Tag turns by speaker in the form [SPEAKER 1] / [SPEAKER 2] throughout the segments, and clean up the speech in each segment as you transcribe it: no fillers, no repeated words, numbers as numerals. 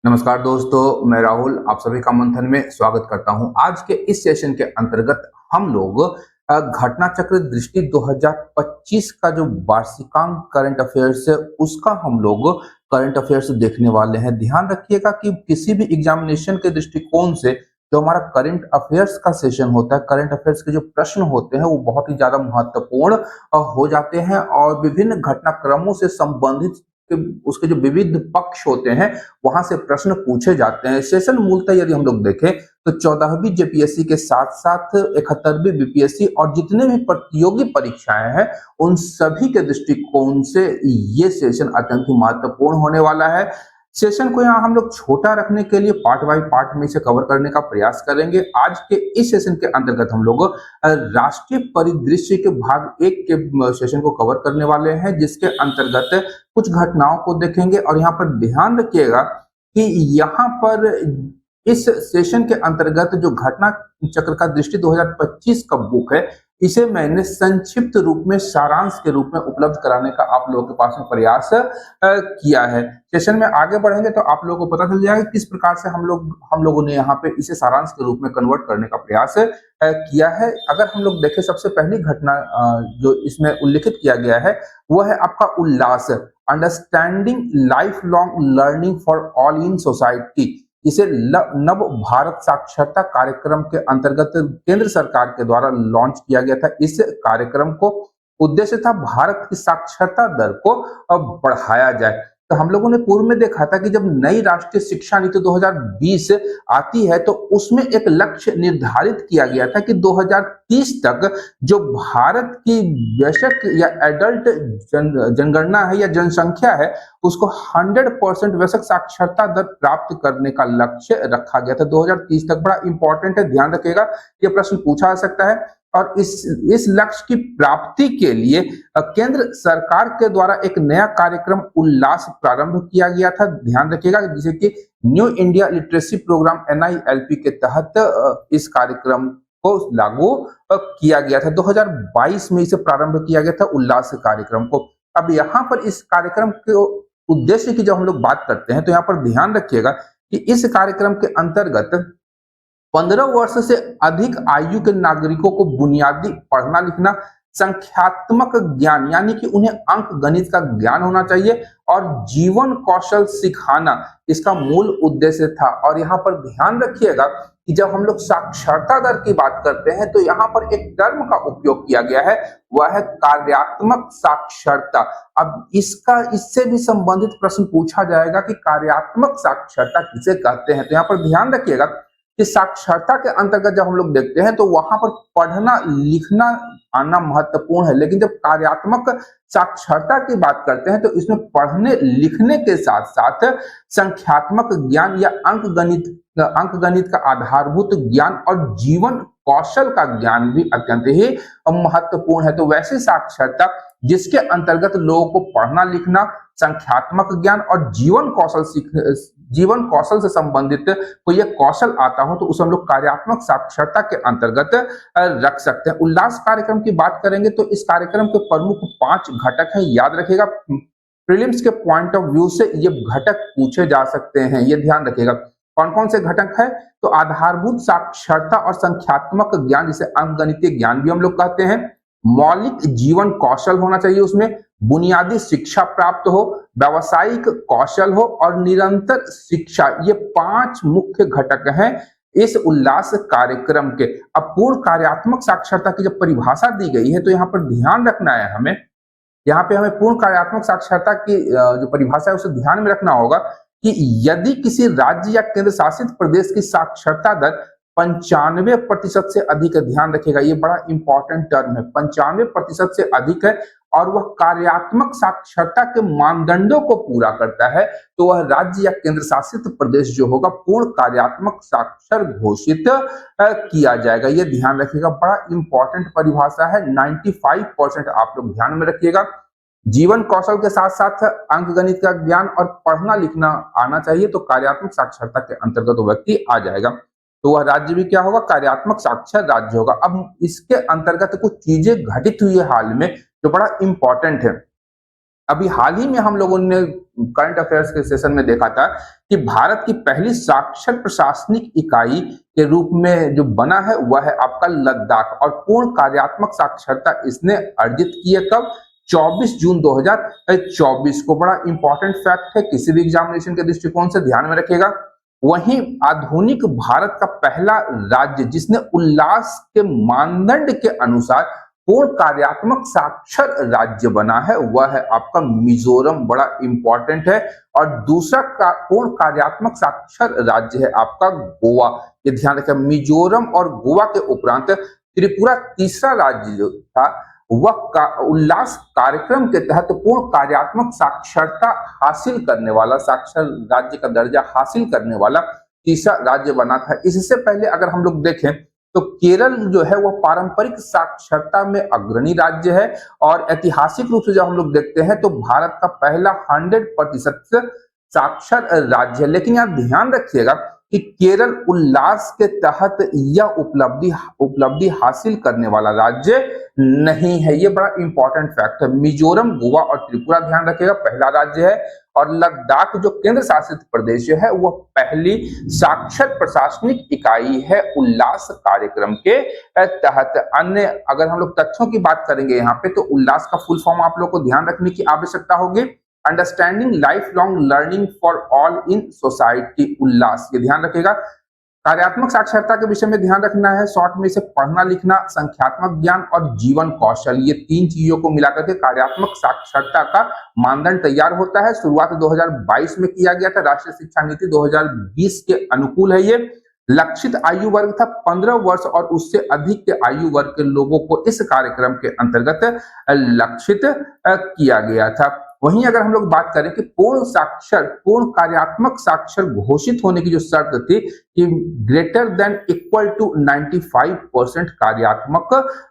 [SPEAKER 1] नमस्कार दोस्तों, मैं राहुल आप सभी का मंथन में स्वागत करता हूं। आज के इस सेशन के अंतर्गत हम लोग घटना चक्र दृष्टि 2025 का जो वार्षिकांक करंट अफेयर्स है उसका हम लोग करंट अफेयर्स देखने वाले हैं। ध्यान रखिएगा कि किसी भी एग्जामिनेशन के दृष्टिकोण से जो हमारा करंट अफेयर्स का सेशन होता है, करंट अफेयर्स के जो प्रश्न होते हैं वो बहुत ही ज्यादा महत्वपूर्ण हो जाते हैं और विभिन्न घटनाक्रमों से संबंधित उसके जो विविध पक्ष होते हैं वहां से प्रश्न पूछे जाते हैं। सेशन मूलतः यदि हम लोग देखें तो 14वीं जेपीएससी के साथ साथ 71वीं बीपीएससी और जितने भी प्रतियोगी परीक्षाएं हैं उन सभी के दृष्टिकोण से ये सेशन अत्यंत ही महत्वपूर्ण होने वाला है। सेशन को यहाँ हम लोग छोटा रखने के लिए पार्ट बाय पार्ट में इसे कवर करने का प्रयास करेंगे। आज के इस सेशन के अंतर्गत हम लोग राष्ट्रीय परिदृश्य के भाग एक के सेशन को कवर करने वाले हैं, जिसके अंतर्गत कुछ घटनाओं को देखेंगे। और यहाँ पर ध्यान रखिएगा कि यहाँ पर इस सेशन के अंतर्गत जो घटना चक्र का दृष्टि 2025 का बुक है इसे मैंने संक्षिप्त रूप में सारांश के रूप में उपलब्ध कराने का आप लोगों के पास में प्रयास किया है। सेशन में आगे बढ़ेंगे तो आप लोगों को पता चल जाएगा किस प्रकार से हम लोगों ने यहाँ पे इसे सारांश के रूप में कन्वर्ट करने का प्रयास किया है। अगर हम लोग देखें सबसे पहली घटना जो इसमें उल्लिखित किया गया है वो है आपका Ullas, understanding life long learning for all in society. इसे नव भारत साक्षरता कार्यक्रम के अंतर्गत केंद्र सरकार के द्वारा लॉन्च किया गया था। इस कार्यक्रम को उद्देश्य था भारत की साक्षरता दर को बढ़ाया जाए। तो हम लोगों ने पूर्व में देखा था कि जब नई राष्ट्रीय शिक्षा नीति 2020 आती है तो उसमें एक लक्ष्य निर्धारित किया गया था कि 2030 तक जो भारत की वयस्क या एडल्ट जनगणना है या जनसंख्या है उसको 100% वयस्क साक्षरता दर प्राप्त करने का लक्ष्य रखा गया था 2030 तक। बड़ा इंपॉर्टेंट है, ध्यान रखिएगा, ये प्रश्न पूछा जा सकता है। और इस लक्ष्य की प्राप्ति के लिए केंद्र सरकार के द्वारा एक नया कार्यक्रम उल्लास प्रारंभ किया गया था। ध्यान रखिएगा जिसे कि new India literacy programme NILP के तहत इस कार्यक्रम को लागू किया गया था। 2022 में इसे प्रारंभ किया गया था उल्लास कार्यक्रम को। अब यहाँ पर इस कार्यक्रम के उद्देश्य की जब हम लोग बात करते हैं तो यहाँ पर ध्यान रखिएगा कि इस कार्यक्रम के अंतर्गत 15 वर्ष से अधिक आयु के नागरिकों को बुनियादी पढ़ना लिखना, संख्यात्मक ज्ञान यानी कि उन्हें अंक गणित का ज्ञान होना चाहिए और जीवन कौशल सिखाना इसका मूल उद्देश्य था। और यहाँ पर ध्यान रखिएगा कि जब हम लोग साक्षरता दर की बात करते हैं तो यहाँ पर एक टर्म का उपयोग किया गया है, वह है कार्यात्मक साक्षरता। अब इससे भी संबंधित प्रश्न पूछा जाएगा कि कार्यात्मक साक्षरता किसे कहते हैं। तो यहाँ पर ध्यान रखिएगा कि साक्षरता के अंतर्गत जब हम लोग देखते हैं तो वहां पर पढ़ना लिखना आना महत्वपूर्ण है, लेकिन जब कार्यात्मक साक्षरता की बात करते हैं तो इसमें पढ़ने लिखने के साथ साथ संख्यात्मक ज्ञान या अंक गणित का आधारभूत ज्ञान और जीवन कौशल का ज्ञान भी अत्यंत ही महत्वपूर्ण है। तो वैसी साक्षरता जिसके अंतर्गत लोगों को पढ़ना लिखना, संख्यात्मक ज्ञान और जीवन कौशल से संबंधित कोई एक कौशल आता हो तो उसे हम लोग कार्यात्मक साक्षरता के अंतर्गत रख सकते हैं। उल्लास कार्यक्रम की बात करेंगे तो इस कार्यक्रम के प्रमुख 5 घटक हैं, याद रखिएगा। प्रीलिम्स के पॉइंट ऑफ व्यू से ये घटक पूछे जा सकते हैं, ये ध्यान रखिएगा। कौन कौन से घटक है तो आधारभूत साक्षरता और संख्यात्मक ज्ञान जिसे अंकगणितीय ज्ञान भी हम लोग कहते हैं, मौलिक जीवन कौशल होना चाहिए, उसमें बुनियादी शिक्षा प्राप्त हो, व्यावसायिक कौशल हो और निरंतर शिक्षा। ये 5 मुख्य घटक हैं इस उल्लास कार्यक्रम के। अब पूर्ण कार्यात्मक साक्षरता की जब परिभाषा दी गई है तो यहाँ पर ध्यान रखना है हमें, यहाँ पे हमें पूर्ण कार्यात्मक साक्षरता की जो परिभाषा है उसे ध्यान में रखना होगा कि यदि किसी राज्य या केंद्र शासित प्रदेश की साक्षरता दर 95% से अधिक है, ध्यान रखिएगा ये बड़ा इंपॉर्टेंट टर्म है, 95% से अधिक है और वह कार्यात्मक साक्षरता के मानदंडों को पूरा करता है तो वह राज्य या केंद्र शासित प्रदेश जो होगा पूर्ण कार्यात्मक साक्षर घोषित किया जाएगा। ये ध्यान रखिएगा, बड़ा इंपॉर्टेंट परिभाषा है। 95% आप लोग ध्यान में रखिएगा। जीवन कौशल के साथ साथ अंक गणित का ज्ञान और पढ़ना लिखना आना चाहिए तो कार्यात्मक साक्षरता के अंतर्गत वो व्यक्ति आ जाएगा। तो वह राज्य भी क्या होगा, कार्यात्मक साक्षर राज्य होगा। अब इसके अंतर्गत कुछ चीजें घटित हुई है हाल में जो बड़ा इंपॉर्टेंट है। अभी हाल ही में हम लोगों ने करंट अफेयर्स के सेशन में देखा था कि भारत की पहली साक्षर प्रशासनिक इकाई के रूप में जो बना है वह है आपका लद्दाख, और पूर्ण कार्यात्मक साक्षरता इसने अर्जित की है कब? 24 जून 2024 को। बड़ा इंपॉर्टेंट फैक्ट है, किसी भी एग्जामिनेशन के दृष्टिकोण से ध्यान में रखिएगा। वहीं आधुनिक भारत का पहला राज्य जिसने उल्लास के मानदंड के अनुसार पूर्ण कार्यात्मक साक्षर राज्य बना है वह है आपका मिजोरम, बड़ा इंपॉर्टेंट है। और दूसरा पूर्ण कार्यात्मक साक्षर राज्य है आपका गोवा। ये ध्यान रखें, मिजोरम और गोवा के उपरांत त्रिपुरा तीसरा राज्य जो था वह उल्लास कार्यक्रम के तहत पूर्ण कार्यात्मक साक्षरता हासिल करने वाला, साक्षर राज्य का दर्जा हासिल करने वाला तीसरा राज्य बना था। इससे पहले अगर हम लोग देखें तो केरल जो है वह पारंपरिक साक्षरता में अग्रणी राज्य है, और ऐतिहासिक रूप से जब हम लोग देखते हैं तो भारत का पहला 100% साक्षर राज्य है। लेकिन यहाँ ध्यान रखिएगा कि केरल उल्लास के तहत यह उपलब्धि हासिल करने वाला राज्य नहीं है। ये बड़ा इंपॉर्टेंट फैक्ट है। मिजोरम, गोवा और त्रिपुरा ध्यान रखिएगा पहला राज्य है, और लद्दाख जो केंद्र शासित प्रदेश है वह पहली साक्षर प्रशासनिक इकाई है उल्लास कार्यक्रम के तहत। अन्य अगर हम लोग तथ्यों की बात करेंगे यहाँ पे तो उल्लास का फुल फॉर्म आप लोग को ध्यान रखने की आवश्यकता होगी, understanding life long learning for all in society, Ullas. ये ध्यान रखिएगा। कार्यात्मक साक्षरता के विषय में ध्यान रखना है, शॉर्ट में इसे पढ़ना लिखना, संख्यात्मक ज्ञान और जीवन कौशल, ये तीन चीजों को मिलाकर के कार्यात्मक साक्षरता का मानदंड तैयार होता है। शुरुआत 2022 में किया गया था, राष्ट्रीय शिक्षा नीति 2020 के अनुकूल है ये। लक्षित आयु वर्ग था 15 वर्ष और उससे अधिक के आयु वर्ग के लोगों को इस कार्यक्रम के अंतर्गत लक्षित किया गया था। वहीं अगर हम लोग बात करें कि पूर्ण कार्यात्मक साक्षर घोषित होने की जो शर्त थी कि ग्रेटर देन इक्वल टू 95% कार्यात्मक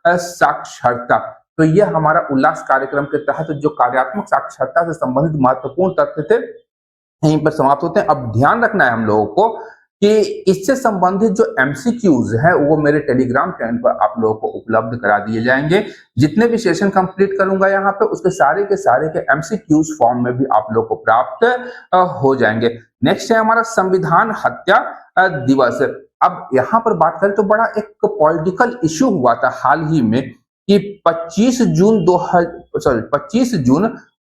[SPEAKER 1] साक्षरता, तो यह हमारा उल्लास कार्यक्रम के तहत जो कार्यात्मक साक्षरता से संबंधित महत्वपूर्ण तथ्य थे यहीं पर समाप्त होते हैं। अब ध्यान रखना है हम लोगों को कि इससे संबंधित जो एमसीक्यूज है वो मेरे टेलीग्राम चैनल पर आप लोगों को उपलब्ध करा दिए जाएंगे। जितने भी सेशन कंप्लीट करूंगा यहाँ पे उसके सारे के एमसीक्यूज फॉर्म में भी आप लोग को प्राप्त हो जाएंगे। नेक्स्ट है हमारा संविधान हत्या दिवस। अब यहाँ पर बात करें तो बड़ा एक पॉलिटिकल इश्यू हुआ था हाल ही में कि 25 जून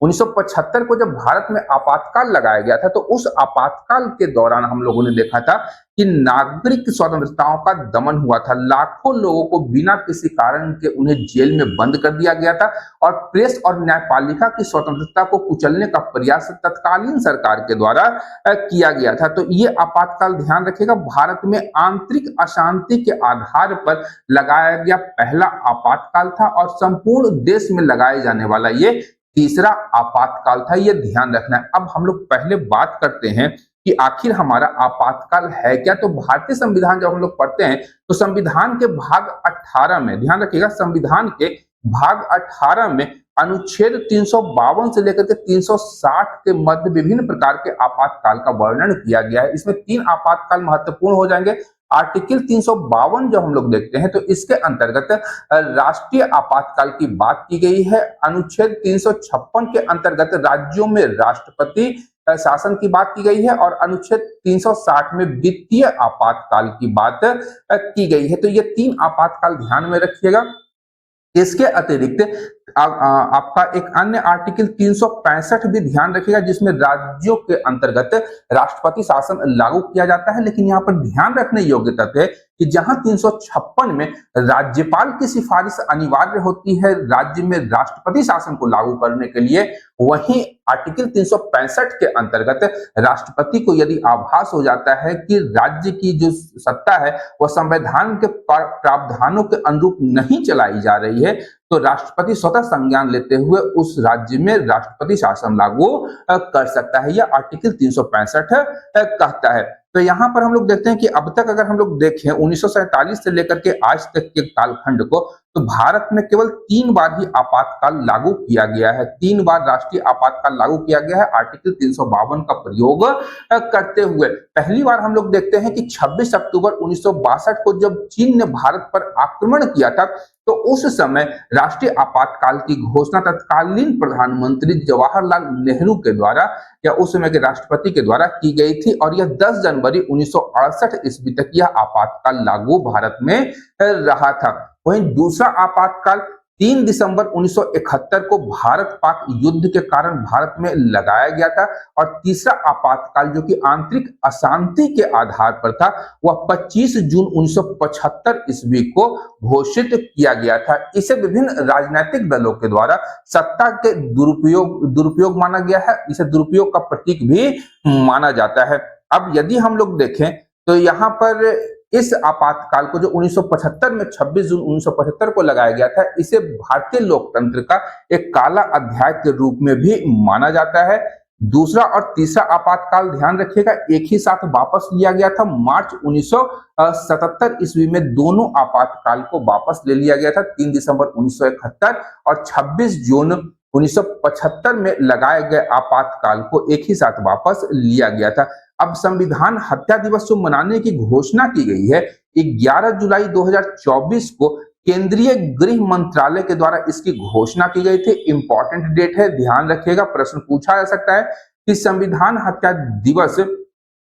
[SPEAKER 1] 1975 को जब भारत में आपातकाल लगाया गया था तो उस आपातकाल के दौरान हम लोगों ने देखा था कि नागरिक स्वतंत्रताओं का दमन हुआ था। लाखों लोगों को बिना किसी कारण के उन्हें जेल में बंद कर दिया गया था, और प्रेस और न्यायपालिका की स्वतंत्रता को कुचलने का प्रयास तत्कालीन सरकार के द्वारा किया गया था। तो ये आपातकाल ध्यान रखिएगा भारत में आंतरिक अशांति के आधार पर लगाया गया पहला आपातकाल था, और संपूर्ण देश में लगाए जाने वाला ये तीसरा आपातकाल था। ये ध्यान रखना है। अब हम लोग पहले बात करते हैं कि आखिर हमारा आपातकाल है क्या। तो भारतीय संविधान जब हम लोग पढ़ते हैं तो संविधान के भाग 18 में, ध्यान रखिएगा, संविधान के भाग 18 में अनुच्छेद 352 से लेकर के 360 के मध्य विभिन्न प्रकार के आपातकाल का वर्णन किया गया है। इसमें 3 आपातकाल महत्वपूर्ण हो जाएंगे। आर्टिकल 352 जब हम लोग देखते हैं तो इसके अंतर्गत राष्ट्रीय आपातकाल की बात की गई है। अनुच्छेद 356 के अंतर्गत राज्यों में राष्ट्रपति शासन की बात की गई है, और अनुच्छेद 360 में वित्तीय आपातकाल की बात की गई है। तो ये 3 आपातकाल ध्यान में रखिएगा। इसके अतिरिक्त आपका एक अन्य आर्टिकल 365 भी ध्यान रखिएगा जिसमें राज्यों के अंतर्गत राष्ट्रपति शासन लागू किया जाता है। लेकिन यहाँ पर ध्यान रखने योग्य तथ्य है कि जहां 356 में राज्यपाल की सिफारिश अनिवार्य होती है राज्य में राष्ट्रपति शासन को लागू करने के लिए, वहीं आर्टिकल 365 के अंतर्गत राष्ट्रपति को यदि आभास हो जाता है कि राज्य की जो सत्ता है वह संविधान के प्रावधानों के अनुरूप नहीं चलाई जा रही है, तो राष्ट्रपति स्वतः संज्ञान लेते हुए उस राज्य में राष्ट्रपति शासन लागू कर सकता है। यह आर्टिकल 365 कहता है। तो यहाँ पर हम लोग देखते हैं कि अब तक अगर हम लोग देखें 1947 से लेकर के आज तक के कालखंड को, तो भारत में केवल 3 बार ही आपातकाल लागू किया गया है। 3 बार राष्ट्रीय आपातकाल लागू किया गया है आर्टिकल 352 का प्रयोग करते हुए। पहली बार हम लोग देखते हैं कि 26 अक्टूबर 1962 को जब चीन ने भारत पर आक्रमण किया था, तो उस समय राष्ट्रीय आपातकाल की घोषणा तत्कालीन प्रधानमंत्री जवाहरलाल नेहरू के द्वारा या उस समय के राष्ट्रपति के द्वारा की गई थी, और यह 10 जनवरी 1968 ईस्वी तक यह आपातकाल लागू भारत में रहा था। वहीं दूसरा आपातकाल 3 दिसंबर 1971 को भारत पाक युद्ध के कारण भारत में लगाया गया था, और तीसरा आपातकाल जो कि आंतरिक अशांति के आधार पर था, वह 25 जून 1975 ईस्वी को घोषित किया गया था। इसे विभिन्न राजनीतिक दलों के द्वारा सत्ता के दुरुपयोग माना गया है। इसे दुरुपयोग का प्रतीक भी माना जाता है। अब यदि हम लोग देखें तो यहाँ पर इस आपातकाल को जो 1975 में 26 जून 1975 को लगाया गया था, इसे भारतीय लोकतंत्र का एक काला अध्याय के रूप में भी माना जाता है। दूसरा और तीसरा आपातकाल ध्यान रखिएगा एक ही साथ वापस लिया गया था। मार्च 1977 ईस्वी में दोनों आपातकाल को वापस ले लिया गया था। 3 दिसंबर 1971 और 26 जून 1975 में लगाए गए आपातकाल को एक ही साथ वापस लिया गया था। अब संविधान हत्या दिवस जो मनाने की घोषणा की गई है, 11 जुलाई 2024 को केंद्रीय गृह मंत्रालय के द्वारा इसकी घोषणा की गई थी। इंपॉर्टेंट डेट है, ध्यान रखिएगा, प्रश्न पूछा जा सकता है कि संविधान हत्या दिवस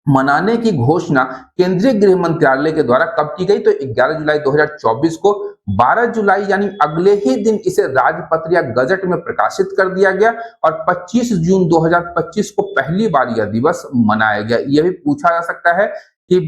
[SPEAKER 1] मनाने की घोषणा केंद्रीय गृह मंत्रालय के द्वारा कब की गई, तो 11 जुलाई 2024 को। 12 जुलाई यानी अगले ही दिन इसे राजपत्र या गजट में प्रकाशित कर दिया गया, और 25 जून 2025 को पहली बार यह दिवस मनाया गया। यह भी पूछा जा सकता है कि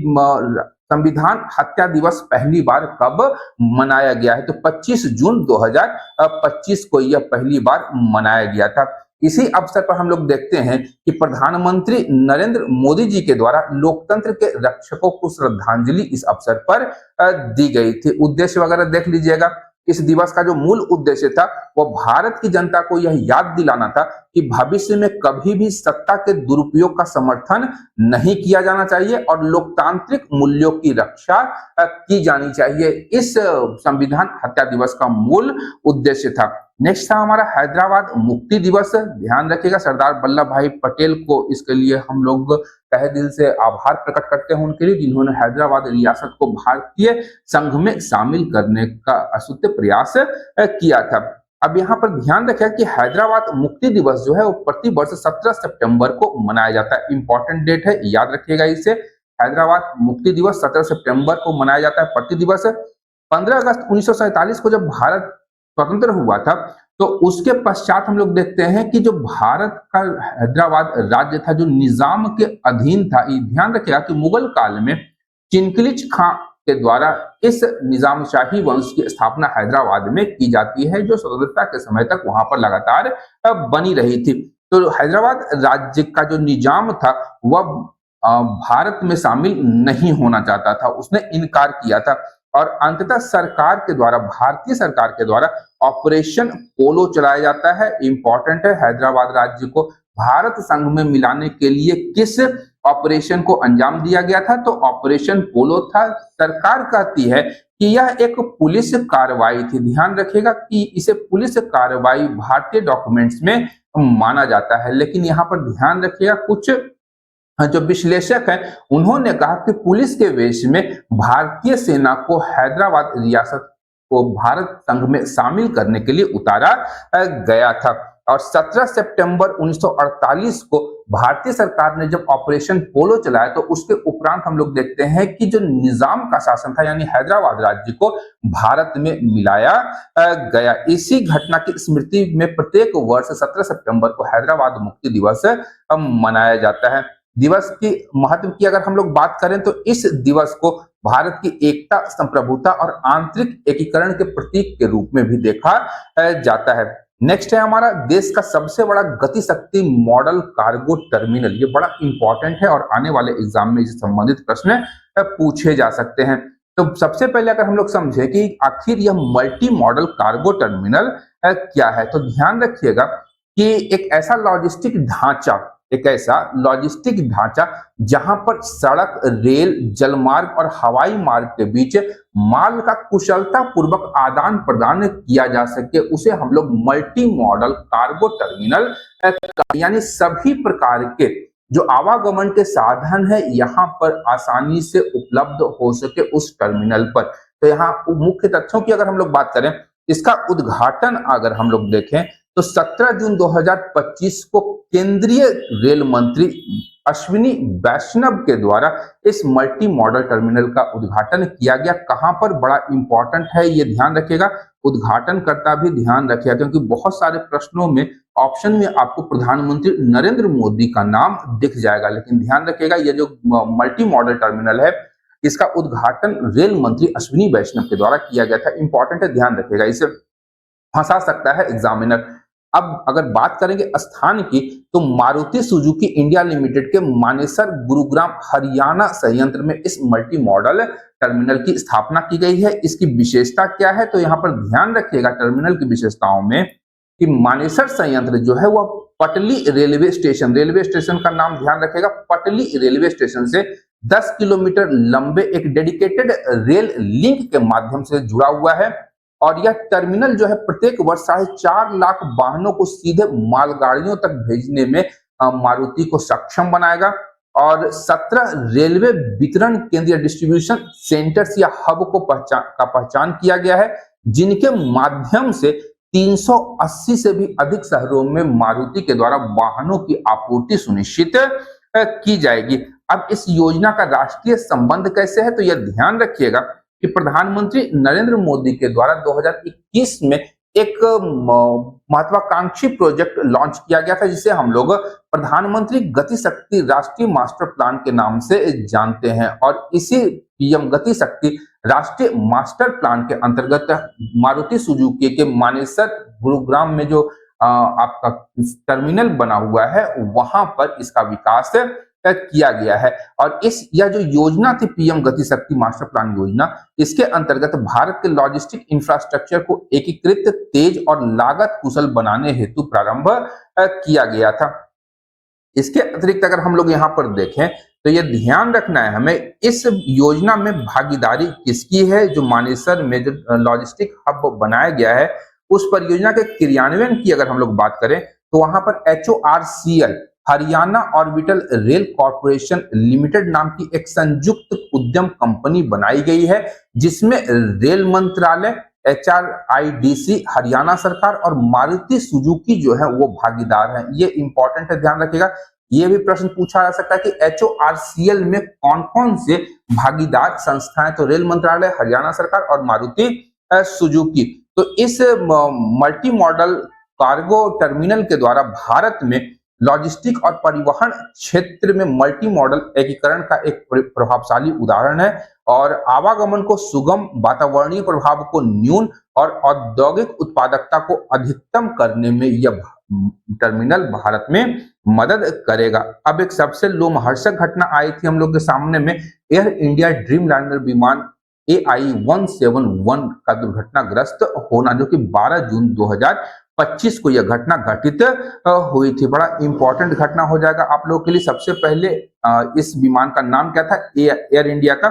[SPEAKER 1] संविधान हत्या दिवस पहली बार कब मनाया गया है, तो 25 जून 2025 को यह पहली बार मनाया गया था। इसी अवसर पर हम लोग देखते हैं कि प्रधानमंत्री नरेंद्र मोदी जी के द्वारा लोकतंत्र के रक्षकों को श्रद्धांजलि इस अवसर पर दी गई थी। उद्देश्य वगैरह देख लीजिएगा। इस दिवस का जो मूल उद्देश्य था वो भारत की जनता को यह याद दिलाना था कि भविष्य में कभी भी सत्ता के दुरुपयोग का समर्थन नहीं किया जाना चाहिए और लोकतांत्रिक मूल्यों की रक्षा की जानी चाहिए। इस संविधान हत्या दिवस का मूल उद्देश्य था। नेक्स्ट था हमारा हैदराबाद मुक्ति दिवस। ध्यान रखिएगा, सरदार वल्लभ भाई पटेल को इसके लिए हम लोग तहे दिल से आभार प्रकट करते हैं उनके लिए, जिन्होंने हैदराबाद रियासत को भारतीय संघ में शामिल करने का असूत्य प्रयास किया था। अब यहाँ पर ध्यान रखिए कि हैदराबाद मुक्ति दिवस जो है वो प्रति वर्ष 17 सितंबर को मनाया जाता है। इंपॉर्टेंट डेट है, याद रखिएगा इसे। हैदराबाद मुक्ति दिवस 17 सितंबर को मनाया जाता है प्रति दिवस। 15 अगस्त 1947 को जब भारत स्वतंत्र हुआ था, तो उसके पश्चात हम लोग देखते हैं कि जो भारत का हैदराबाद राज्य था जो निजाम के अधीन था। ध्यान रखिएगा कि मुगल काल में चिनकलिच खां के द्वारा इस निजामशाही वंश की स्थापना हैदराबाद में की जाती है, जो स्वतंत्रता के समय तक वहां पर लगातार बनी रही थी। तो हैदराबाद राज्य का जो निजाम था वह भारत में शामिल नहीं होना चाहता था, उसने इनकार किया था, और अंततः सरकार के द्वारा, भारतीय सरकार के द्वारा ऑपरेशन पोलो चलाया जाता है। इंपॉर्टेंट है, हैदराबाद राज्य को भारत संघ में मिलाने के लिए किस ऑपरेशन को अंजाम दिया गया था, तो ऑपरेशन पोलो था। सरकार कहती है कि यह एक पुलिस कार्रवाई थी। ध्यान रखिएगा कि इसे पुलिस कार्रवाई भारतीय डॉक्यूमेंट्स में माना जाता है, लेकिन यहाँ पर ध्यान रखिएगा कुछ जो विश्लेषक हैं उन्होंने कहा कि पुलिस के वेश में भारतीय सेना को हैदराबाद रियासत को भारत संघ में शामिल करने के लिए उतारा गया था। और 17 सितंबर 1948 को भारतीय सरकार ने जब ऑपरेशन पोलो चलाया, तो उसके उपरांत हम लोग देखते हैं कि जो निजाम का शासन था यानी हैदराबाद राज्य को भारत में मिलाया गया। इसी घटना की स्मृति में प्रत्येक वर्ष 17 सितंबर को हैदराबाद मुक्ति दिवस मनाया जाता है। दिवस की महत्व की अगर हम लोग बात करें तो इस दिवस को भारत की एकता, संप्रभुता और आंतरिक एकीकरण के प्रतीक के रूप में भी देखा जाता है। नेक्स्ट है हमारा देश का सबसे बड़ा गति शक्ति मॉडल कार्गो टर्मिनल। ये बड़ा इंपॉर्टेंट है और आने वाले एग्जाम में इससे संबंधित प्रश्न पूछे जा सकते हैं। तो सबसे पहले अगर हम लोग समझे कि आखिर यह मल्टी मॉडल कार्गो टर्मिनल क्या है, तो ध्यान रखिएगा कि एक ऐसा लॉजिस्टिक ढांचा, एक ऐसा लॉजिस्टिक ढांचा जहां पर सड़क, रेल, जलमार्ग और हवाई मार्ग के बीच माल का कुशलता पूर्वक आदान प्रदान किया जा सके, उसे हम लोग मल्टी मॉडल कार्गो टर्मिनल, यानी सभी प्रकार के जो आवागमन के साधन है यहाँ पर आसानी से उपलब्ध हो सके उस टर्मिनल पर। तो यहाँ मुख्य तथ्यों की अगर हम लोग बात करें, इसका उद्घाटन अगर हम लोग देखें तो 17 जून 2025 को केंद्रीय रेल मंत्री अश्विनी वैष्णव के द्वारा इस मल्टी मॉडल टर्मिनल का उद्घाटन किया गया। कहां पर, बड़ा इंपॉर्टेंट है, ये ध्यान रखिएगा, उद्घाटनकर्ता भी ध्यान रखिएगा, क्योंकि बहुत सारे प्रश्नों में ऑप्शन में आपको प्रधानमंत्री नरेंद्र मोदी का नाम दिख जाएगा, लेकिन ध्यान रखिएगा ये जो मल्टी मॉडल टर्मिनल है इसका उद्घाटन रेल मंत्री अश्विनी वैष्णव के द्वारा किया गया था। इंपॉर्टेंट है, ध्यान रखिएगा, इसे फंसा सकता है एग्जामिनर। अब अगर बात करेंगे स्थान की, तो मारुति सुजुकी इंडिया लिमिटेड के मानेसर गुरुग्राम हरियाणा संयंत्र में इस मल्टी मॉडल टर्मिनल की स्थापना की गई है। इसकी विशेषता क्या है, तो यहाँ पर ध्यान रखिएगा टर्मिनल की विशेषताओं में कि मानेसर संयंत्र जो है वह पटली रेलवे स्टेशन का नाम ध्यान रखिएगा, पटली रेलवे स्टेशन से 10 किलोमीटर लंबे एक डेडिकेटेड रेल लिंक के माध्यम से जुड़ा हुआ है। और यह टर्मिनल जो है प्रत्येक वर्ष 4.5 लाख वाहनों को सीधे मालगाड़ियों तक भेजने में मारुति को सक्षम बनाएगा। और 17 रेलवे वितरण केंद्रीय डिस्ट्रीब्यूशन सेंटर्स या हब को पहचान किया गया है, जिनके माध्यम से 380 से भी अधिक शहरों में मारुति के द्वारा वाहनों की आपूर्ति सुनिश्चित की जाएगी। अब इस योजना का राष्ट्रीय संबंध कैसे है, तो यह ध्यान रखिएगा कि प्रधानमंत्री नरेंद्र मोदी के द्वारा 2021 में एक महत्वाकांक्षी प्रोजेक्ट लॉन्च किया गया था, जिसे हम लोग प्रधानमंत्री गति शक्ति राष्ट्रीय मास्टर प्लान के नाम से जानते हैं। और इसी पीएम गति शक्ति राष्ट्रीय मास्टर प्लान के अंतर्गत मारुति सुजुकी के मानेसर गुरुग्राम में जो आपका टर्मिनल बना हुआ है वहां पर इसका विकास किया गया है। और यह जो योजना थी पीएम गति शक्ति मास्टर प्लान योजना, इसके अंतर्गत भारत के लॉजिस्टिक इंफ्रास्ट्रक्चर को एकीकृत, तेज और लागत कुशल बनाने हेतु प्रारंभ किया गया था। इसके अतिरिक्त अगर हम लोग यहाँ पर देखें तो यह ध्यान रखना है हमें, इस योजना में भागीदारी किसकी है। जो मानेसर में जो लॉजिस्टिक हब बनाया गया है उस परियोजना के क्रियान्वयन की अगर हम लोग बात करें तो वहां पर HORCL Haryana orbital rail corporation limited नाम की एक संयुक्त उद्यम कंपनी बनाई गई है, जिसमें रेल मंत्रालय, HRIDC हरियाणा सरकार और मारुति सुजुकी जो है वो भागीदार है। ये इंपॉर्टेंट है, ध्यान रखिएगा। ये भी प्रश्न पूछा जा सकता है कि HORCL में कौन कौन से भागीदार संस्थाएं, तो रेल मंत्रालय, हरियाणा सरकार और मारुति सुजुकी। तो इस मल्टी मॉडल कार्गो टर्मिनल के द्वारा भारत में लॉजिस्टिक और परिवहन क्षेत्र में मल्टी मॉडल एकीकरण का एक प्रभावशाली उदाहरण है और आवागमन को सुगम, वातावरणीय प्रभाव को न्यून और औद्योगिक उत्पादकता को अधिकतम करने में यह टर्मिनल भारत में मदद करेगा। अब एक सबसे लोमहर्षक घटना आई थी हम लोग के सामने में, एयर इंडिया ड्रीम लाइनर विमान AI-171 का दुर्घटनाग्रस्त होना, जो कि 12 जून 2025 को यह घटना घटित हुई थी। बड़ा इंपॉर्टेंट घटना हो जाएगा आप लोगों के लिए। सबसे पहले इस विमान का नाम क्या था, एयर इंडिया का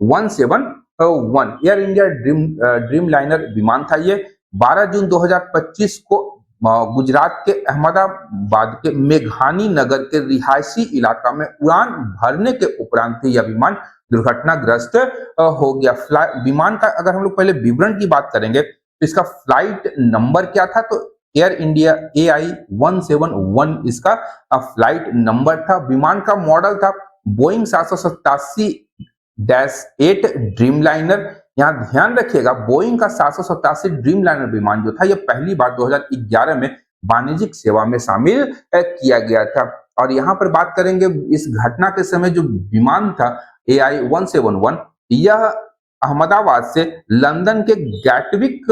[SPEAKER 1] 171 एयर इंडिया ड्रीम लाइनर विमान था। ये 12 जून 2025 को गुजरात के अहमदाबाद के मेघानी नगर के रिहायशी इलाका में उड़ान भरने के उपरांत यह विमान दुर्घटनाग्रस्त हो गया। विमान का अगर हम लोग पहले विवरण की बात करेंगे तो इसका फ्लाइट नंबर क्या था, तो एयर इंडिया AI-171 इसका फ्लाइट नंबर था। विमान का मॉडल था बोइंग 787-8 ड्रीम लाइनर। यहाँ ध्यान रखिएगा, बोइंग का 787 ड्रीम लाइनर विमान जो था यह पहली बार 2011 में वाणिज्यिक सेवा में शामिल किया गया था। और यहाँ पर बात करेंगे इस घटना के समय जो विमान था AI-171, यह अहमदाबाद से लंदन के गैटविक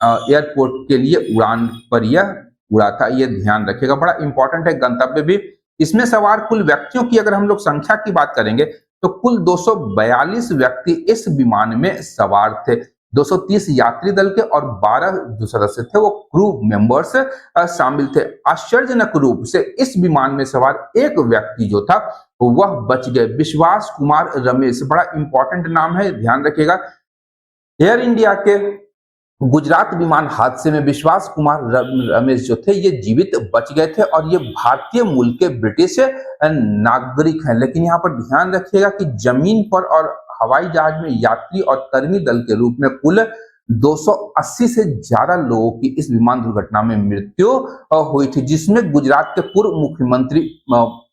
[SPEAKER 1] एयरपोर्ट के लिए उड़ान पर यह उड़ा था। यह ध्यान रखिएगा, बड़ा इंपॉर्टेंट है। गंतव्य भी, इसमें सवार कुल व्यक्तियों की अगर हम लोग संख्या की बात करेंगे तो कुल 242 व्यक्ति इस विमान में सवार थे। 230 यात्री दल के और 12 जो सदस्य थे वो क्रू मेंबर्स शामिल थे। आश्चर्यजनक रूप से इस विमान में सवार एक व्यक्ति जो था वह बच गए। विश्वास कुमार रमेश, बड़ा इंपॉर्टेंट नाम है, ध्यान रखिएगा। एयर इंडिया के गुजरात विमान हादसे में विश्वास कुमार रमेश जो थे ये जीवित बच गए थे और ये भारतीय मूल के ब्रिटिश नागरिक हैं। लेकिन यहाँ पर ध्यान रखिएगा कि जमीन पर और हवाई जहाज में यात्री और कर्मी दल के रूप में कुल 280 से ज्यादा लोगों की इस विमान दुर्घटना में मृत्यु हुई थी, जिसमें गुजरात के पूर्व मुख्यमंत्री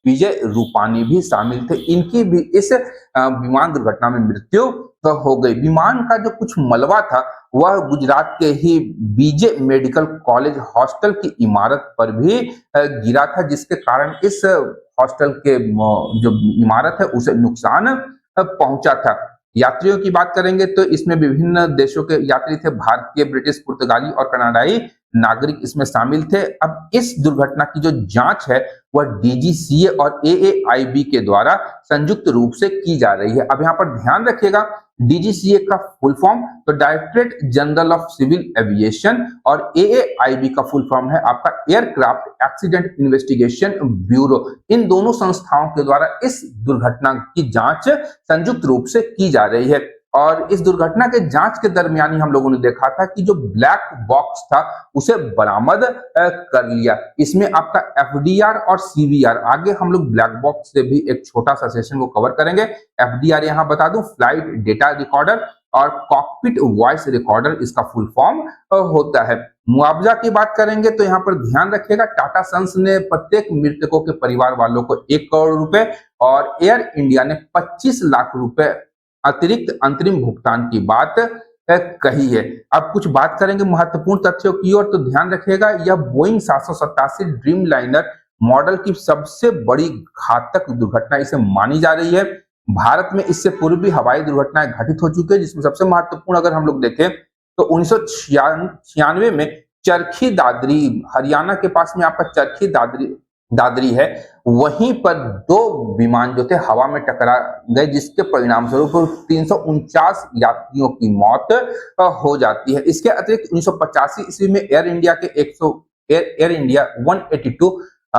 [SPEAKER 1] विजय रूपानी भी शामिल थे। इनकी भी इस विमान दुर्घटना में मृत्यु हो गई। विमान का जो कुछ मलबा था वह गुजरात के ही बीजे मेडिकल कॉलेज हॉस्टल की इमारत पर भी गिरा था, जिसके कारण इस हॉस्टल के जो इमारत है उसे नुकसान पहुंचा था। यात्रियों की बात करेंगे तो इसमें विभिन्न देशों के यात्री थे, भारतीय, ब्रिटिश, पुर्तगाली और कनाडाई नागरिक इसमें शामिल थे। अब इस दुर्घटना की जो जांच है वह डीजीसीए और एएआईबी के द्वारा संयुक्त रूप से की जा रही है। अब यहाँ पर ध्यान रखिएगा, डीजीसीए का फुल फॉर्म तो directorate general of civil aviation और एएआईबी का फुल फॉर्म है आपका एयरक्राफ्ट एक्सीडेंट इन्वेस्टिगेशन ब्यूरो। इन दोनों संस्थाओं के द्वारा इस दुर्घटना की जांच संयुक्त रूप से की जा रही है। और इस दुर्घटना के जांच के दरमियान ही हम लोगों ने देखा था कि जो ब्लैक बॉक्स था उसे बरामद कर लिया। इसमें आपका एफडीआर और सीवीआर, आगे हम लोग ब्लैक बॉक्स से भी एक छोटा सा सेशन को कवर करेंगे। एफडीआर यहां बता दूं, फ्लाइट डेटा रिकॉर्डर, और कॉकपिट वॉइस रिकॉर्डर इसका फुल फॉर्म होता है। मुआवजा की बात करेंगे तो यहाँ पर ध्यान रखिएगा, टाटा सन्स ने प्रत्येक मृतकों के परिवार वालों को 1 करोड़ रुपए और एयर इंडिया ने 25 लाख रुपए अतिरिक्त अंतरिम भुगतान की बात कही है। अब कुछ बात करेंगे महत्वपूर्ण तथ्यों की ओर, तो ध्यान रखिएगा यह बोइंग 787 ड्रीम लाइनर मॉडल की सबसे बड़ी घातक दुर्घटना इसे मानी जा रही है। भारत में इससे पूर्व भी हवाई दुर्घटनाएं घटित हो चुकी है, जिसमें सबसे महत्वपूर्ण अगर हम लोग देखें तो 1996 में चरखी दादरी, हरियाणा के पास में आपका चरखी दादरी है, वहीं पर 2 विमान जो थे हवा में टकरा गए, जिसके परिणाम स्वरूप 349 यात्रियों की मौत हो जाती है। इसके अतिरिक्त 1985 ईस्वी में एयर इंडिया 182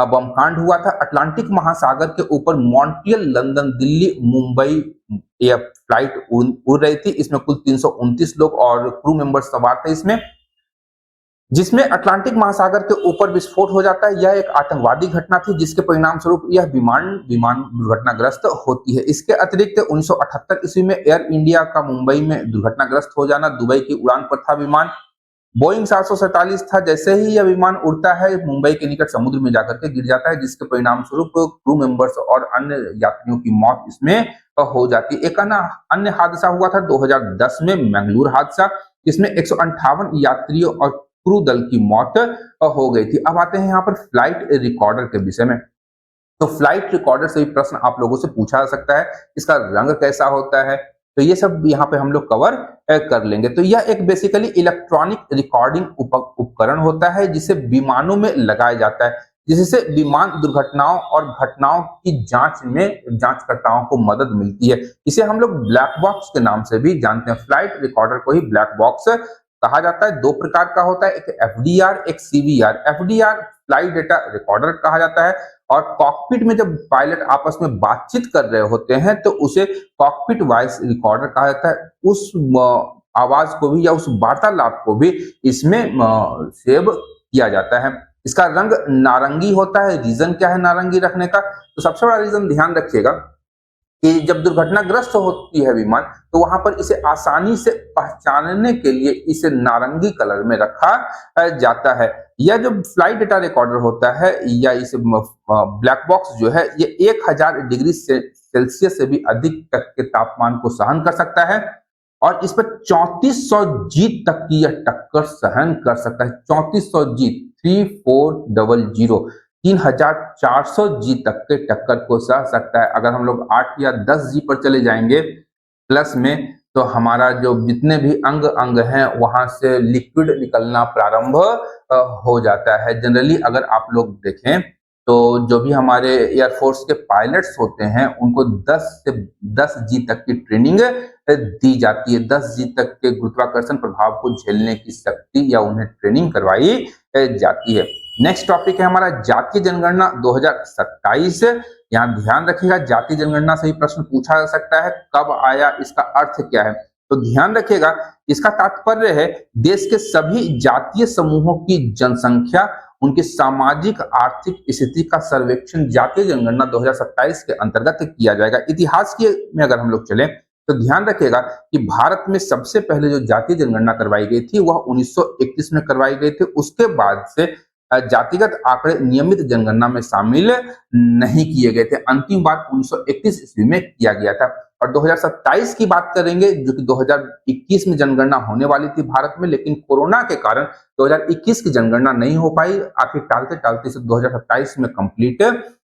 [SPEAKER 1] बमकांड हुआ था। अटलांटिक महासागर के ऊपर मॉन्ट्रियल, लंदन, दिल्ली, मुंबई यह फ्लाइट उड़ रही थी। इसमें कुल 329 लोग और क्रू मेंबर सवार थे इसमें, जिसमें अटलांटिक महासागर के ऊपर विस्फोट हो जाता है। यह एक आतंकवादी घटना थी, जिसके परिणाम स्वरूप यह विमान दुर्घटनाग्रस्त होती है। इसके अतिरिक्त 1978 ईस्वी में एयर इंडिया का मुंबई में दुर्घटनाग्रस्त हो जाना, दुबई की उड़ान पर था विमान, बोइंग 747 था। जैसे ही यह विमान उड़ता है मुंबई के निकट समुद्र में जाकर के गिर जाता है, जिसके परिणाम स्वरूप क्रू मेंबर्स और अन्य यात्रियों की मौत इसमें हो जाती है। एक अन्य हादसा हुआ था 2010 में, मंगलूर हादसा, जिसमें 158 यात्रियों और क्रू दल की मौत हो गई थी। अब आते हैं यहाँ पर फ्लाइट रिकॉर्डर के विषय में। तो फ्लाइट रिकॉर्डर से भी प्रश्न आप लोगों से पूछा जा सकता है, इसका रंग कैसा होता है, तो ये सब यहाँ पे हम लोग कवर कर लेंगे। तो यह एक बेसिकली इलेक्ट्रॉनिक रिकॉर्डिंग उपकरण होता है, जिसे विमानों में लगाया जाता है, जिससे विमान दुर्घटनाओं और घटनाओं की जांचकर्ताओं को मदद मिलती है। इसे हम लोग ब्लैक बॉक्स के नाम से भी जानते हैं। फ्लाइट रिकॉर्डर को ही ब्लैक बॉक्स कहा जाता है। 2 प्रकार का होता है, एक एफडीआर, एक CVR. FDR flight data recorder कहा जाता है, और कॉकपिट में जब पायलट आपस में बातचीत कर रहे होते हैं तो उसे कॉकपिट वॉइस रिकॉर्डर कहा जाता है। उस आवाज को भी या उस वार्तालाप को भी इसमें सेव किया जाता है। इसका रंग नारंगी होता है। रीजन क्या है नारंगी रखने का, तो सबसे बड़ा रीजन ध्यान रखिएगा कि जब दुर्घटनाग्रस्त होती है विमान, तो वहां पर इसे आसानी से पहचानने के लिए इसे नारंगी कलर में रखा जाता है। यह जो फ्लाइट डेटा रिकॉर्डर होता है या इसे ब्लैक बॉक्स जो है, ये 1000 डिग्री सेल्सियस से भी अधिक तक के तापमान को सहन कर सकता है, और इस पर 3400 जी तक की यह टक्कर सहन कर सकता है। 3400 जी, 3400, 3400 जी तक के टक्कर को सह सकता है। अगर हम लोग 8 या 10 जी पर चले जाएंगे प्लस में, तो हमारा जो जितने भी अंग हैं वहां से लिक्विड निकलना प्रारंभ हो जाता है। जनरली अगर आप लोग देखें तो जो भी हमारे एयरफोर्स के पायलट्स होते हैं उनको 10 से 10 जी तक की ट्रेनिंग दी जाती है। 10 जी तक के गुरुत्वाकर्षण प्रभाव को झेलने की शक्ति या उन्हें ट्रेनिंग करवाई जाती है। नेक्स्ट टॉपिक है हमारा जातीय जनगणना 2027। यहाँ ध्यान रखिएगा, जातीय जनगणना से ही प्रश्न पूछा जा सकता है। कब आया, इसका अर्थ क्या है? तो ध्यान रखिएगा, इसका तात्पर्य है देश के सभी जातीय समूहों की जनसंख्या, उनकी सामाजिक आर्थिक स्थिति का सर्वेक्षण जातीय जनगणना 2027 के अंतर्गत किया जाएगा। इतिहास के में अगर हम लोग चलें तो ध्यान रखिएगा कि भारत में सबसे पहले जो जातीय जनगणना करवाई गई थी वह 1931 में करवाई गई थी। उसके बाद से जातिगत आंकड़े नियमित जनगणना में शामिल नहीं किए गए थे। अंतिम बार 1931 ईस्वी में किया गया था। और 2027 की बात करेंगे जो कि 2021 में जनगणना होने वाली थी भारत में, लेकिन कोरोना के कारण 2021 की जनगणना नहीं हो पाई। आखिर टालते टालते इसे 2027 में कंप्लीट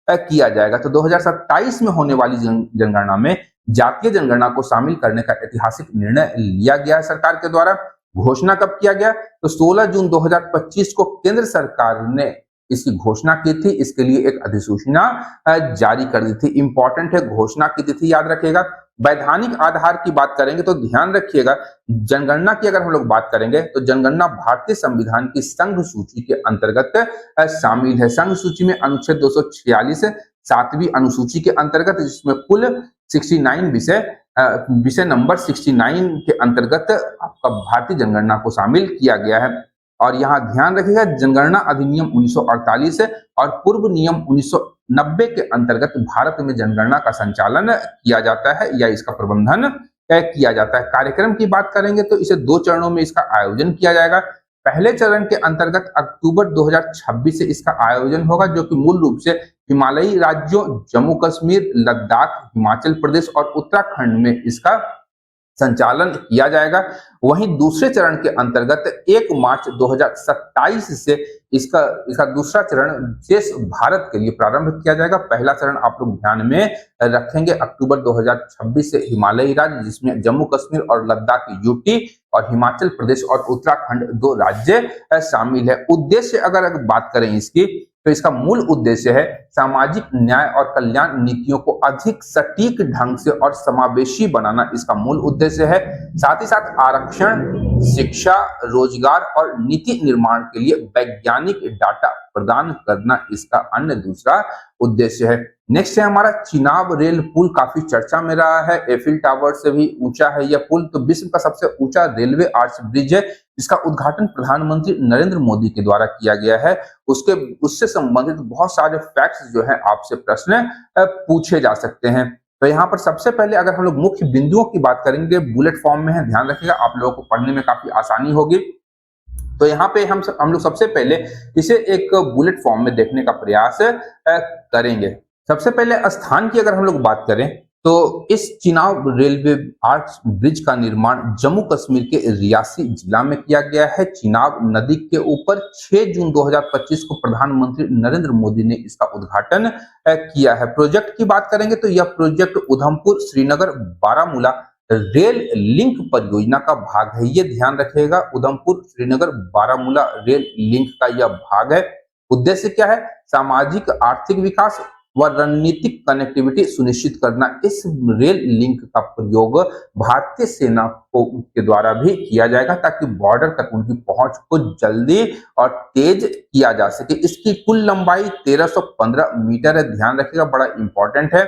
[SPEAKER 1] किया जाएगा। तो 2027 में होने वाली जनगणना में जातीय जनगणना को शामिल करने का ऐतिहासिक निर्णय लिया गया है सरकार के द्वारा। घोषणा कब किया गया? तो 16 जून 2025 को केंद्र सरकार ने इसकी घोषणा की थी। इसके लिए एक अधिसूचना जारी कर दी थी। इंपॉर्टेंट है, घोषणा की तिथि याद रखिएगा। वैधानिक आधार की बात करेंगे तो ध्यान रखिएगा, जनगणना की अगर हम लोग बात करेंगे तो जनगणना भारतीय संविधान की संघ सूची के अंतर्गत शामिल है। संघ सूची में अनुच्छेद 246 7वीं अनुसूची के अंतर्गत, जिसमें कुल 69 विषय नंबर 69 के अंतर्गत आपका भारतीय जनगणना को शामिल किया गया है। और यहाँ ध्यान रखिएगा, जनगणना अधिनियम 1948 और पूर्व नियम 1990 के अंतर्गत भारत में जनगणना का संचालन किया जाता है या इसका प्रबंधन किया जाता है। कार्यक्रम की बात करेंगे तो इसे 2 चरणों में इसका आयोजन किया जाएगा। पहले चरण के अंतर्गत अक्टूबर 2026 से इसका आयोजन होगा, जो कि मूल रूप से हिमालयी राज्यों जम्मू कश्मीर, लद्दाख, हिमाचल प्रदेश और उत्तराखंड में इसका संचालन किया जाएगा। वहीं दूसरे चरण के अंतर्गत 1 मार्च 2027 से इसका दूसरा चरण शेष भारत के लिए प्रारंभ किया जाएगा। पहला चरण आप लोग ध्यान में रखेंगे अक्टूबर 2026 से हिमालयी राज्य, जिसमें जम्मू कश्मीर और लद्दाख यूटी और हिमाचल प्रदेश और उत्तराखंड 2 राज्य शामिल है। उद्देश्य अगर बात करें इसकी, तो इसका मूल उद्देश्य है सामाजिक न्याय और कल्याण नीतियों को अधिक सटीक ढंग से और समावेशी बनाना, इसका मूल उद्देश्य है। साथ ही साथ आरक्षण, शिक्षा, रोजगार और नीति निर्माण के लिए वैज्ञानिक डाटा प्रदान करना इसका अन्य दूसरा उद्देश्य है। नेक्स्ट है हमारा चिनाब रेल पुल, काफी चर्चा में रहा है। एफिल टावर से भी ऊंचा है यह पुल। तो विश्व का सबसे ऊंचा रेलवे आर्च ब्रिज है। इसका उद्घाटन प्रधानमंत्री नरेंद्र मोदी के द्वारा किया गया है। उससे संबंधित बहुत सारे फैक्ट्स जो है आपसे प्रश्न पूछे जा सकते हैं। तो यहाँ पर सबसे पहले अगर हम लोग मुख्य बिंदुओं की बात करेंगे, बुलेट फॉर्म में है, ध्यान रखिएगा, आप लोगों को पढ़ने में काफी आसानी होगी। तो यहाँ पे हम लोग सबसे पहले इसे एक बुलेट फॉर्म में देखने का प्रयास करेंगे। सबसे पहले स्थान की अगर हम लोग बात करें तो इस चिनाब रेलवे आर्च ब्रिज का निर्माण जम्मू कश्मीर के रियासी जिला में किया गया है। चिनाब नदी के ऊपर 6 जून 2025 को प्रधानमंत्री नरेंद्र मोदी ने इसका उद्घाटन किया है। प्रोजेक्ट की बात करेंगे तो यह project Udhampur Srinagar Baramulla rail link परियोजना का भाग है। ये ध्यान रखिएगा, उधमपुर श्रीनगर बारामूला रेल लिंक का यह भाग है। उद्देश्य क्या है? सामाजिक आर्थिक विकास व रणनीतिक कनेक्टिविटी सुनिश्चित करना। इस रेल लिंक का प्रयोग भारतीय सेना के द्वारा भी किया जाएगा ताकि बॉर्डर तक उनकी पहुंच को जल्दी और तेज किया जा सके। इसकी कुल लंबाई 1315 मीटर है, ध्यान रखिएगा, बड़ा इंपॉर्टेंट है।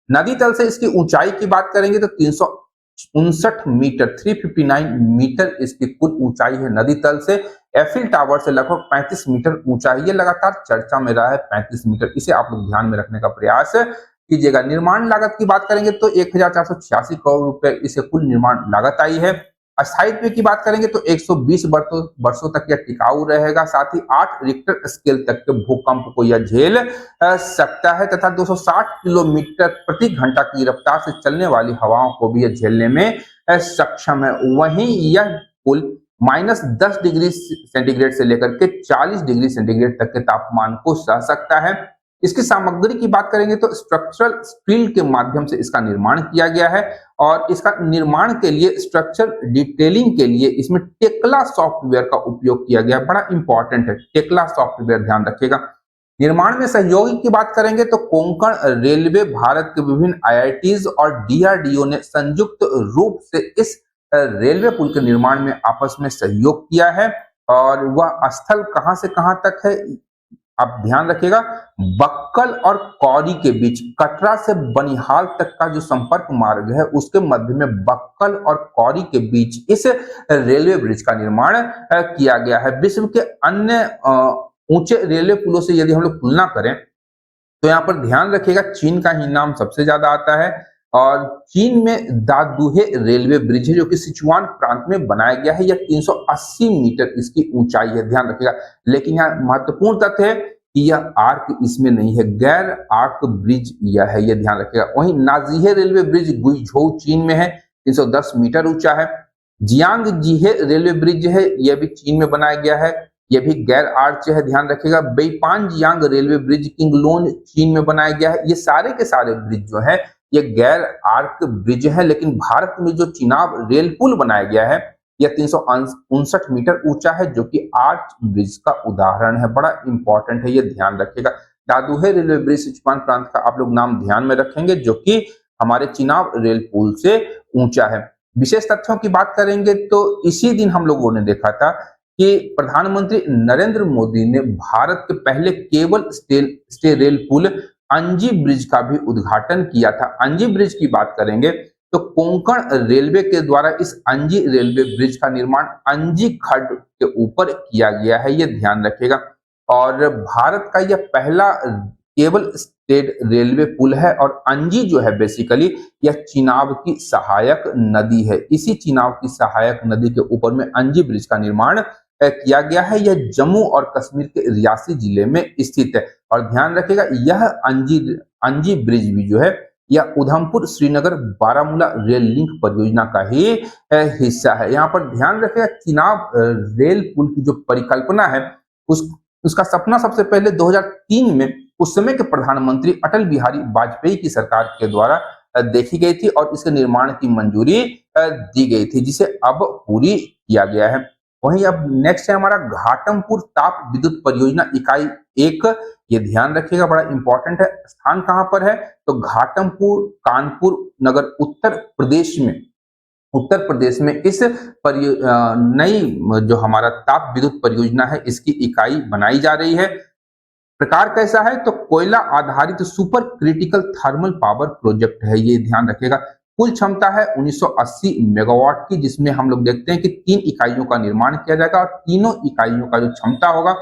[SPEAKER 1] नदी तल से इसकी ऊंचाई की बात करेंगे तो 359 मीटर 359 मीटर इसकी कुल ऊंचाई है नदी तल से। एफिल टावर से लगभग 35 मीटर ऊंचा है। ये लगातार चर्चा में रहा है 35 मीटर, इसे आप लोग ध्यान में रखने का प्रयास कीजिएगा। निर्माण लागत की बात करेंगे तो 1486 करोड़ रुपए इसे कुल निर्माण लागत आई है। स्थायित्व की बात करेंगे तो 120 वर्षों तक यह टिकाऊ रहेगा। साथ ही 8 रिक्टर स्केल तक के भूकंप को यह झेल सकता है तथा 260 किलोमीटर प्रति घंटा की रफ्तार से चलने वाली हवाओं को भी यह झेलने में सक्षम है। वहीं यह पुल -10 डिग्री सेंटीग्रेड से लेकर के 40 डिग्री सेंटीग्रेड तक के तापमान को सह सकता है। इसकी सामग्री की बात करेंगे तो स्ट्रक्चरल स्टील के माध्यम से इसका निर्माण किया गया है और इसका निर्माण के लिए स्ट्रक्चर डिटेलिंग के लिए इसमें टेक्ला सॉफ्टवेयर का उपयोग किया गया है। बड़ा इंपॉर्टेंट है टेक्ला सॉफ्टवेयर, ध्यान रखिएगा। निर्माण में सहयोगी की बात करेंगे तो कोंकण रेलवे, भारत के विभिन्न आईआईटीज और डीआरडीओ ने संयुक्त रूप से इस रेलवे पुल के निर्माण में आपस में सहयोग किया है। और वह स्थल कहां से कहां तक है, आप ध्यान रखिएगा, बक्कल और कौरी के बीच, कटरा से बनिहाल तक का जो संपर्क मार्ग है उसके मध्य में बक्कल और कौरी के बीच इस रेलवे ब्रिज का निर्माण किया गया है। विश्व के अन्य ऊंचे रेलवे पुलों से यदि हम लोग तुलना करें तो यहाँ पर ध्यान रखिएगा, चीन का ही नाम सबसे ज्यादा आता है। और चीन में दादुहे रेलवे ब्रिज है जो कि सिचुआन प्रांत में बनाया गया है। यह 380 मीटर इसकी ऊंचाई है, ध्यान रखिएगा। लेकिन यहाँ महत्वपूर्ण तथ्य है कि यह आर्क इसमें नहीं है, गैर आर्क ब्रिज यह है, यह ध्यान रखिएगा। वहीं नाजीहे रेलवे ब्रिज गुइझोउ चीन में है, 310 मीटर ऊंचा है। जियांग जीहे रेलवे ब्रिज है, यह भी चीन में बनाया गया है, यह भी गैर आर्च है, ध्यान रखिएगा। बेईपानजियांग रेलवे ब्रिज किंगलोन चीन में बनाया गया है। ये सारे के सारे ब्रिज जो है ये गैर आर्क ब्रिज है। लेकिन भारत में जो चिनाब रेल पुल बनाया गया है यह 359 मीटर ऊंचा है जो कि आर्च ब्रिज का उदाहरण है, बड़ा इंपॉर्टेंट है, ये ध्यान रखिएगा। दादुहे रेलवे ब्रिज सिचुआन प्रांत का आप लोग नाम ध्यान में रखेंगे जो कि हमारे चिनाब रेल पुल से ऊंचा है। विशेष तथ्यों की बात करेंगे तो इसी दिन हम लोगों ने देखा था कि प्रधानमंत्री नरेंद्र मोदी ने भारत के पहले केबल स्टे रेल पुल अंजी ब्रिज का भी उद्घाटन किया था। अंजी ब्रिज की बात करेंगे तो कोंकण रेलवे के द्वारा इस अंजी रेलवे ब्रिज का निर्माण अंजी खड्ड के ऊपर किया गया है, यह ध्यान रखिएगा। और भारत का यह पहला केबल स्टेट रेलवे पुल है। और अंजी जो है बेसिकली यह चिनाब की सहायक नदी है, इसी चिनाब की सहायक नदी के ऊपर में अंजी ब्रिज का निर्माण किया गया है। यह जम्मू और कश्मीर के रियासी जिले में स्थित है। और ध्यान रखिएगा यह अंजी ब्रिज भी जो है यह उधमपुर श्रीनगर बारामूला रेल लिंक परियोजना का ही हिस्सा है। यहाँ पर ध्यान रखिएगा चिनाब रेल पुल की जो परिकल्पना है उसका सपना सबसे पहले 2003 में उस समय के प्रधानमंत्री अटल बिहारी वाजपेयी की सरकार के द्वारा देखी गई थी और इसके निर्माण की मंजूरी दी गई थी, जिसे अब पूरी किया गया है। वहीं अब नेक्स्ट है हमारा घाटमपुर ताप विद्युत परियोजना इकाई 1, ये ध्यान रखिएगा, बड़ा इंपॉर्टेंट है। स्थान कहां पर है तो घाटमपुर कानपुर नगर उत्तर प्रदेश में इस नई जो हमारा ताप विद्युत परियोजना है इसकी इकाई बनाई जा रही है। प्रकार कैसा है तो कोयला आधारित super critical thermal power project है, ये ध्यान रखिएगा। कुल क्षमता है 1980 मेगावाट की, जिसमें हम लोग देखते हैं कि 3 इकाइयों का निर्माण किया जाएगा और तीनों इकाइयों का जो क्षमता होगा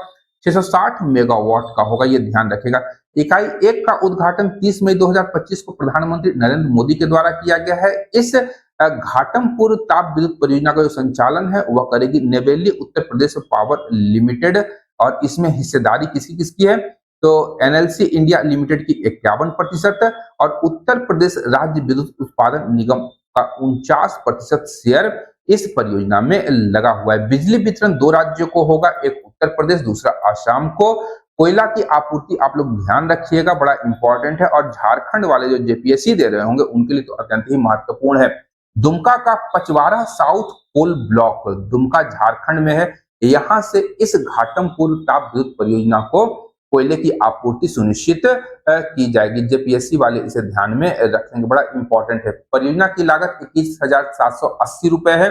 [SPEAKER 1] 660 मेगावाट का होगा, ये ध्यान रखिएगा। इकाई 1 का उद्घाटन 30 मई 2025 को प्रधानमंत्री नरेंद्र मोदी के द्वारा किया गया है। इस घाटमपुर ताप विद्युत परियोजना का जो संचालन है वह करेगी नेवेली उत्तर प्रदेश पावर लिमिटेड। और इसमें हिस्सेदारी किसकी किसकी है तो एनएलसी इंडिया लिमिटेड की 51% और उत्तर प्रदेश राज्य विद्युत उत्पादन निगम का 49% शेयर इस परियोजना में लगा हुआ है। बिजली वितरण 2 राज्यों को होगा, एक उत्तर प्रदेश दूसरा आसाम को। कोयला की आपूर्ति आप लोग ध्यान रखिएगा, बड़ा इंपॉर्टेंट है। और झारखंड वाले जो जेपीएससी दे रहे होंगे उनके लिए तो अत्यंत ही महत्वपूर्ण है। दुमका का Pachwara south coal block Dumka Jharkhand में है, यहां से इस घाटमपुर ताप विद्युत परियोजना को कोयले की आपूर्ति सुनिश्चित की जाएगी। जेपीएससी वाले इसे ध्यान में रखेंगे, बड़ा इंपॉर्टेंट है। परियोजना की लागत 21,780 रुपए है,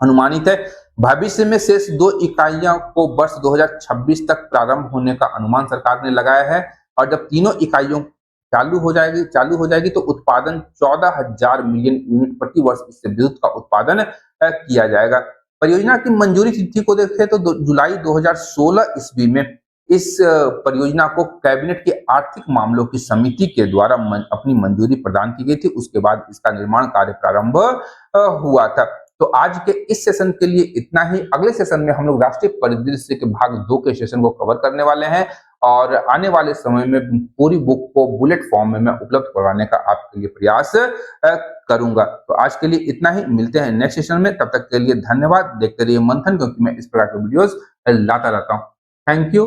[SPEAKER 1] अनुमानित है। भविष्य में शेष 2 इकाइयों को वर्ष 2026 तक प्रारंभ होने का अनुमान सरकार ने लगाया है। और जब तीनों इकाइयों चालू हो जाएगी तो उत्पादन 14,000 मिलियन यूनिट प्रति वर्ष इससे विद्युत का उत्पादन किया जाएगा। परियोजना की मंजूरी तिथि को देखें तो जुलाई 2016 ईस्वी में इस परियोजना को कैबिनेट के आर्थिक मामलों की समिति के द्वारा अपनी मंजूरी प्रदान की गई थी। उसके बाद इसका निर्माण कार्य प्रारंभ हुआ था। तो आज के इस सेशन के लिए इतना ही। अगले सेशन में हम लोग राष्ट्रीय परिदृश्य के भाग 2 के सेशन को कवर करने वाले हैं और आने वाले समय में पूरी बुक को बुलेट फॉर्म में मैं उपलब्ध करवाने का आपके लिए प्रयास करूंगा। तो आज के लिए इतना ही, मिलते हैं नेक्स्ट सेशन में। तब तक के लिए धन्यवाद। देखते रहिए मंथन, क्योंकि मैं इस प्रकार के वीडियोस लाता रहता हूं। Thank you.